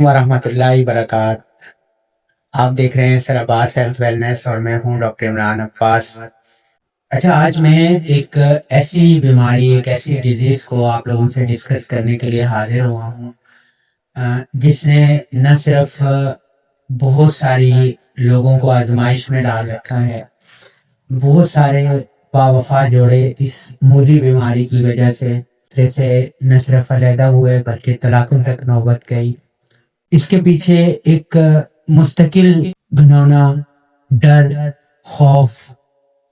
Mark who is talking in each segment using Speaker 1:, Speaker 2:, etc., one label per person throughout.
Speaker 1: ورحمۃ اللہ وبرکاتہ۔ آپ دیکھ رہے ہیں سر عباس ہیلتھ ویلنس اور میں ہوں ڈاکٹر عمران عباس۔ اچھا، آج میں ایک ایسی بیماری، ایک ایسی ڈیزیز کو آپ لوگوں سے ڈسکس کرنے کے لیے حاضر ہوا ہوں جس نے نہ صرف بہت ساری لوگوں کو آزمائش میں ڈال رکھا ہے، بہت سارے باوفا جوڑے اس موذی بیماری کی وجہ سے نہ صرف علیحدہ ہوئے بلکہ طلاقوں تک نوبت گئی۔ اس کے پیچھے ایک مستقل گھناؤنا، ڈر، خوف،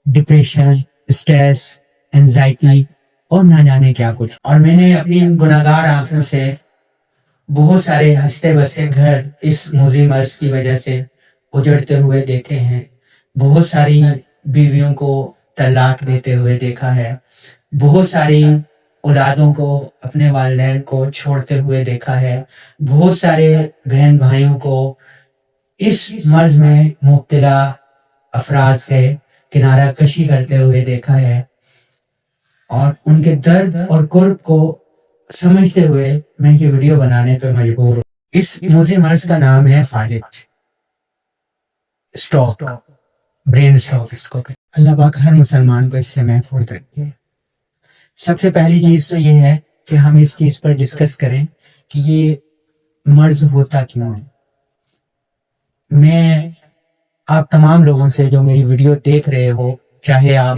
Speaker 1: ڈپریشن، اسٹریس، انزائٹی اور نہ جانے کیا کچھ۔ اور میں نے اپنی گناہگار آنکھوں سے بہت سارے ہنستے بستے گھر اس موذی مرض کی وجہ سے اجڑتے ہوئے دیکھے ہیں، بہت ساری بیویوں کو طلاق دیتے ہوئے دیکھا ہے، بہت ساری اولادوں کو، اپنے والدین کو چھوڑتے ہوئے دیکھا ہے، بہت سارے بہن بھائیوں کو اس مرض میں مبتلا افراد سے کنارہ کشی کرتے ہوئے دیکھا ہے، اور ان کے درد اور کرب کو سمجھتے ہوئے میں یہ ویڈیو بنانے پہ مجبور ہوں۔ اس موذی مرض کا نام ہے فالج، اسٹروک، برین اسٹروک اس کو۔ اللہ پاک ہر مسلمان کو اس سے محفوظ رکھے۔ سب سے پہلی چیز تو یہ ہے کہ ہم اس چیز پر ڈسکس کریں کہ یہ مرض ہوتا کیوں ہے۔ میں آپ تمام لوگوں سے جو میری ویڈیو دیکھ رہے ہو، چاہے آپ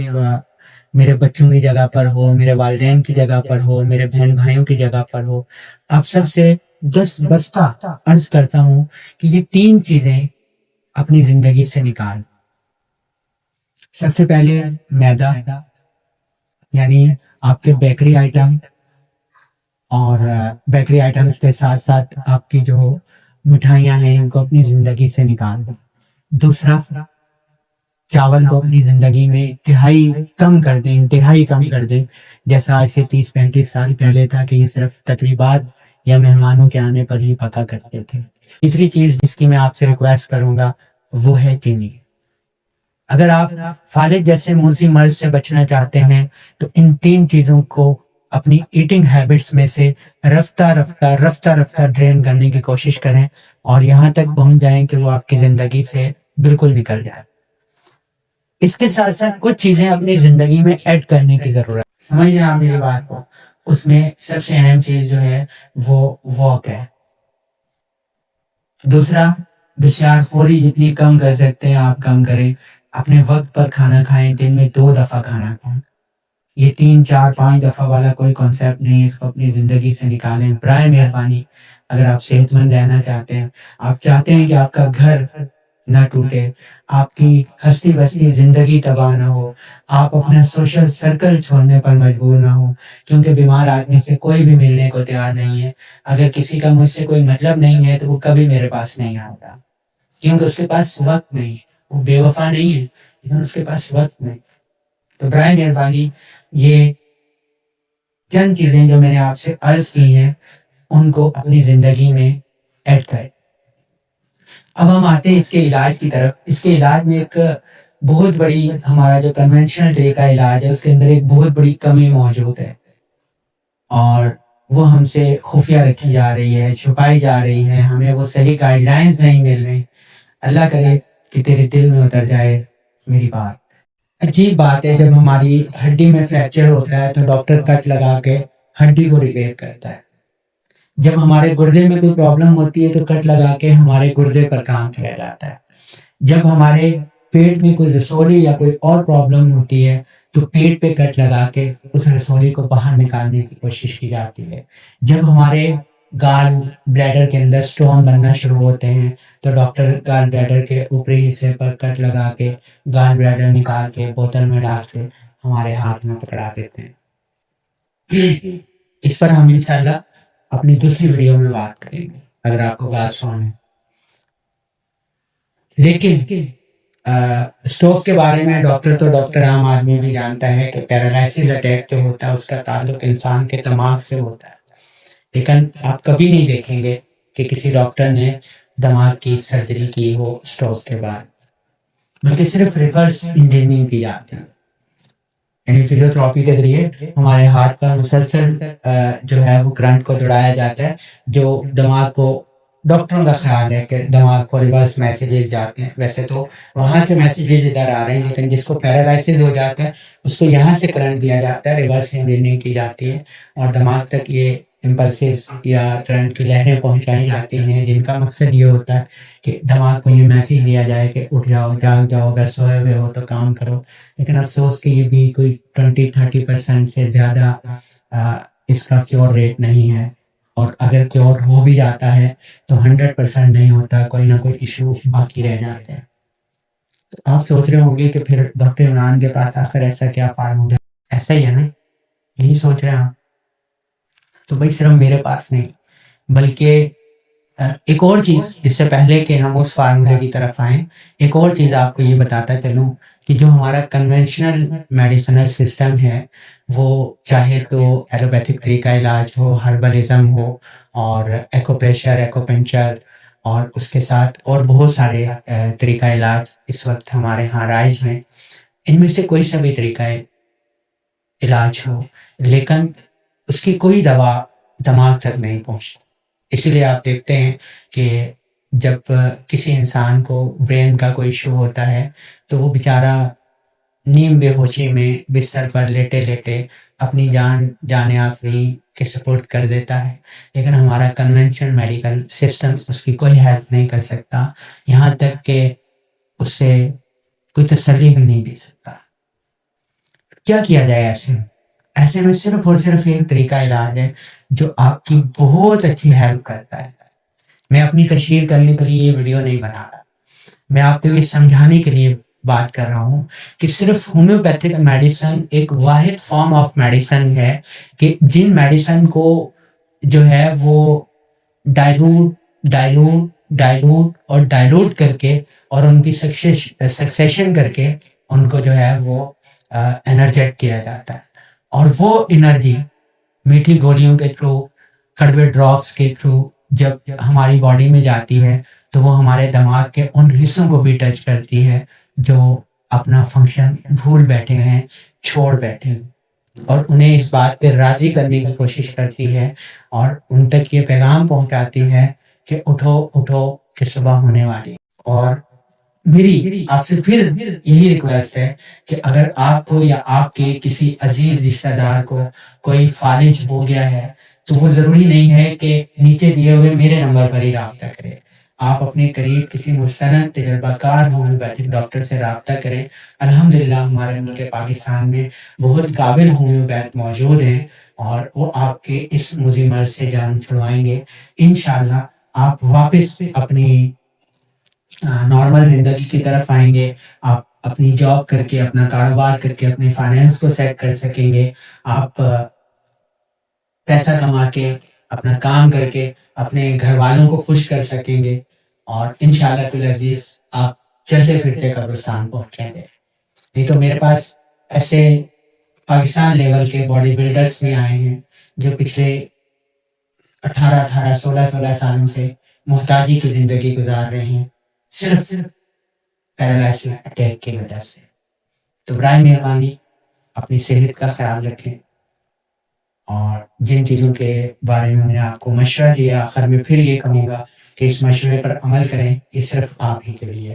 Speaker 1: میرے بچوں کی جگہ پر ہو، میرے والدین کی جگہ پر ہو، میرے بہن بھائیوں کی جگہ پر ہو، آپ سب سے دست بستہ عرض کرتا ہوں کہ یہ 3 چیزیں اپنی زندگی سے نکال۔ سب سے پہلے میدا، یعنی آپ کے بیکری آئٹم، اور بیکری آئٹمس کے ساتھ ساتھ آپ کی جو مٹھائیاں ہیں ان کو اپنی زندگی سے نکال دیں۔ دوسرا، چاول کو اپنی زندگی میں انتہائی کم کر دیں، جیسا آج سے 30-35 سال پہلے تھا کہ یہ صرف تقریبات یا مہمانوں کے آنے پر ہی پکا کرتے تھے۔ تیسری چیز جس کی میں آپ سے ریکویسٹ کروں گا وہ ہے چینی۔ اگر آپ فالج جیسے موذی مرض سے بچنا چاہتے ہیں تو ان 3 چیزوں کو اپنی ایٹنگ ہیبٹس میں سے رفتہ ڈرین کرنے کی کوشش کریں، اور یہاں تک پہنچ جائیں کہ وہ آپ کی زندگی سے بالکل نکل جائے۔ اس کے ساتھ ساتھ کچھ چیزیں اپنی زندگی میں ایڈ کرنے کی ضرورت ہے۔ سمجھ آپ میری بات کو؟ اس میں سب سے اہم چیز جو ہے وہ واک ہے۔ دوسرا، بسیار خوری جتنی کم کر سکتے ہیں آپ کم کریں، اپنے وقت پر کھانا کھائیں، دن میں 2 دفعہ کھانا کھائیں۔ یہ 3 4 5 دفعہ والا کوئی کانسیپٹ نہیں ہے، اس کو اپنی زندگی سے نکالیں برائے مہربانی۔ اگر آپ صحت مند رہنا چاہتے ہیں، آپ چاہتے ہیں کہ آپ کا گھر نہ ٹوٹے، آپ کی ہستی بستی زندگی تباہ نہ ہو، آپ اپنا سوشل سرکل چھوڑنے پر مجبور نہ ہو، کیونکہ بیمار آدمی سے کوئی بھی ملنے کو تیار نہیں ہے۔ اگر کسی کا مجھ سے کوئی مطلب نہیں ہے تو وہ کبھی میرے پاس نہیں آتا، کیونکہ اس کے پاس وقت نہیں ہے۔ وہ بے وفا نہیں ہے لیکن اس کے پاس وقت نہیں۔ تو برائے مہربانی یہ چند چیزیں جو میں نے آپ سے عرض کی ہیں ان کو اپنی زندگی میں ایڈ کریں۔ اب ہم آتے ہیں اس کے علاج کی طرف۔ اس کے علاج میں ایک بہت بڑی، ہمارا جو کنونشنل طریقہ علاج ہے اس کے اندر ایک بہت بڑی کمی موجود ہے، اور وہ ہم سے خفیہ رکھی جا رہی ہے، چھپائی جا رہی ہے، ہمیں وہ صحیح گائیڈ لائنز نہیں مل رہی۔ اللہ کرے کہ تیرے دل میں اتر جائے میری بات۔ عجیب بات ہے، جب ہماری ہڈی میں فریکچر ہوتا ہے تو ڈاکٹر کٹ لگا کے ہڈی کو ریپیئر کرتا ہے۔ جب ہمارے گردے میں کوئی پرابلم ہوتی ہے تو کٹ لگا کے ہمارے گردے پر کام کیا جاتا ہے۔ جب ہمارے پیٹ میں کوئی رسولی یا کوئی اور پرابلم ہوتی ہے تو پیٹ پہ کٹ لگا کے اس رسولی کو باہر نکالنے کی کوشش کی جاتی ہے۔ جب ہمارے گال بلیڈر کے اندر سٹون بننا شروع ہوتے ہیں تو ڈاکٹر گال بلیڈر کے اوپری حصے پر کٹ لگا کے گال بلیڈر نکال کے بوتل میں ڈال کے ہمارے ہاتھ میں پکڑا دیتے ہیں۔ اس پر ہم انشاءاللہ اپنی دوسری ویڈیو میں بات کریں گے اگر آپ کو بات سنیں۔ لیکن اسٹروک کے بارے میں ڈاکٹر عام آدمی بھی جانتا ہے کہ پیرالائسس اٹیک جو ہوتا ہے اس کا تعلق انسان کے دماغ سے ہوتا ہے، لیکن آپ کبھی نہیں دیکھیں گے کہ کسی ڈاکٹر نے دماغ کی سرجری کی ہو اسٹروک کے بعد، بلکہ صرف ریورس انجینئرنگ کی جاتی ہے، یعنی فزیوتھراپی کے ذریعے ہمارے ہاتھ کا مسلسل جو ہے وہ کرنٹ کو دوڑایا جاتا ہے جو دماغ کو ڈاکٹروں کا خیال ہے کہ دماغ کو ریورس میسیجز جاتے ہیں، ویسے تو وہاں سے میسیجز ادھر آ رہے ہیں، لیکن جس کو پیرالائسس ہو جاتا ہے اس کو یہاں سے کرنٹ دیا جاتا ہے، ریورس انجینئرنگ کی جاتی ہے اور دماغ تک یہ امپلسز یا کرنٹ کی لہریں پہنچائی جاتی ہیں، جن کا مقصد یہ ہوتا ہے کہ دماغ کو یہ میسیج دیا جائے کہ اٹھ جاؤ، جاگ جاؤ، اگر سوئے ہوئے ہو تو کام کرو۔ لیکن افسوس کہ یہ بھی کوئی 20-30% سے زیادہ اس کا کیور ریٹ نہیں ہے، اور اگر کیور ہو بھی جاتا ہے تو 100% نہیں ہوتا، کوئی نہ کوئی ایشو باقی رہ جاتے ہیں۔ تو آپ سوچ رہے ہوں گے کہ پھر ڈاکٹر عمران کے پاس آخر ایسا کیا فارمولا، ایسا ہی ہے نا، یہی سوچ رہے ہیں آپ؟ تو بھائی صرف میرے پاس نہیں، بلکہ ایک اور چیز، اس سے پہلے کہ ہم اس فارمولے کی طرف آئیں، ایک اور چیز آپ کو یہ بتاتا چلوں کہ جو ہمارا کنونشنل میڈیسنل سسٹم ہے، وہ چاہے تو ایلوپیتھک طریقہ علاج ہو، ہربلزم ہو، اور ایکو پریشر، ایکو پنچر، اور اس کے ساتھ اور بہت سارے طریقہ علاج اس وقت ہمارے ہاں رائج ہیں، ان میں سے کوئی سا بھی طریقہ علاج ہو، لیکن اس کی کوئی دوا دماغ تک نہیں پہنچتی۔ اسی لیے آپ دیکھتے ہیں کہ جب کسی انسان کو برین کا کوئی ایشو ہوتا ہے تو وہ بیچارہ نیم بے ہوشی میں بستر پر لیٹے لیٹے اپنی جان آفریں کے سپورٹ کر دیتا ہے، لیکن ہمارا کنونشنل میڈیکل سسٹم اس کی کوئی ہیلپ نہیں کر سکتا، یہاں تک کہ اس سے کوئی تسلی بھی نہیں دے سکتا۔ کیا کیا جائے ایسے میں صرف اور صرف ایک طریقہ علاج ہے جو آپ کی بہت اچھی ہیلپ کرتا ہے۔ میں اپنی تشہیر کرنے کے لیے یہ ویڈیو نہیں بنا رہا، میں آپ کو یہ سمجھانے کے لیے بات کر رہا ہوں کہ صرف ہومیوپیتھک میڈیسن ایک واحد فارم آف میڈیسن ہے کہ جن میڈیسن کو جو ہے وہ ڈائلوٹ اور ڈائلوٹ کر کے اور ان کی سکسیشن کر کے ان کو جو ہے وہ انرجیٹ کیا جاتا ہے، اور وہ انرجی میٹھی گولیوں کے تھرو، کڑوے ڈراپس کے تھرو جب ہماری باڈی میں جاتی ہے تو وہ ہمارے دماغ کے ان حصوں کو بھی ٹچ کرتی ہے جو اپنا فنکشن بھول بیٹھے ہیں، چھوڑ بیٹھے ہیں، اور انہیں اس بات پہ راضی کرنے کی کوشش کرتی ہے اور ان تک یہ پیغام پہنچاتی ہے کہ اٹھو اٹھو کہ صبح ہونے والی ہے۔ اور میری آپ سے پھر یہی ریکویسٹ ہے کہ اگر آپ کو یا آپ کے کسی عزیز رشتہ دار کو کوئی فالج ہو گیا ہے تو وہ ضروری نہیں ہے کہ نیچے دیے ہوئے میرے نمبر پر ہی رابطہ کرے، آپ اپنے قریب کسی مستند تجربہ کار ہومیوپیتھک ڈاکٹر سے رابطہ کریں۔ الحمدللہ ہمارے ملک پاکستان میں بہت قابل ہومیوپیتھ موجود ہیں اور وہ آپ کے اس مضر مرض سے جان چھڑوائیں گے۔ انشاءاللہ آپ واپس اپنی نارمل زندگی کی طرف آئیں گے، آپ اپنی جاب کر کے، اپنا کاروبار کر کے اپنے فائنینس کو سیٹ کر سکیں گے، آپ پیسہ کما کے، اپنا کام کر کے اپنے گھر والوں کو خوش کر سکیں گے، اور انشاءاللہ العزیز آپ چلتے پھرتے قبرستان پہنچیں گے۔ نہیں تو میرے پاس ایسے پاکستان لیول کے باڈی بلڈرز بھی آئے ہیں جو پچھلے 16 سالوں سے محتاجی کی زندگی گزار رہے ہیں، صرف پیرالائسس اٹیک کی وجہ سے۔ تو برائے مہربانی اپنی صحت کا خیال رکھیں، اور جن چیزوں کے بارے میں نے آپ کو مشورہ دیا، آخر میں پھر یہ کہوں گا کہ اس مشورے پر عمل کریں، یہ صرف آپ ہی کے لیے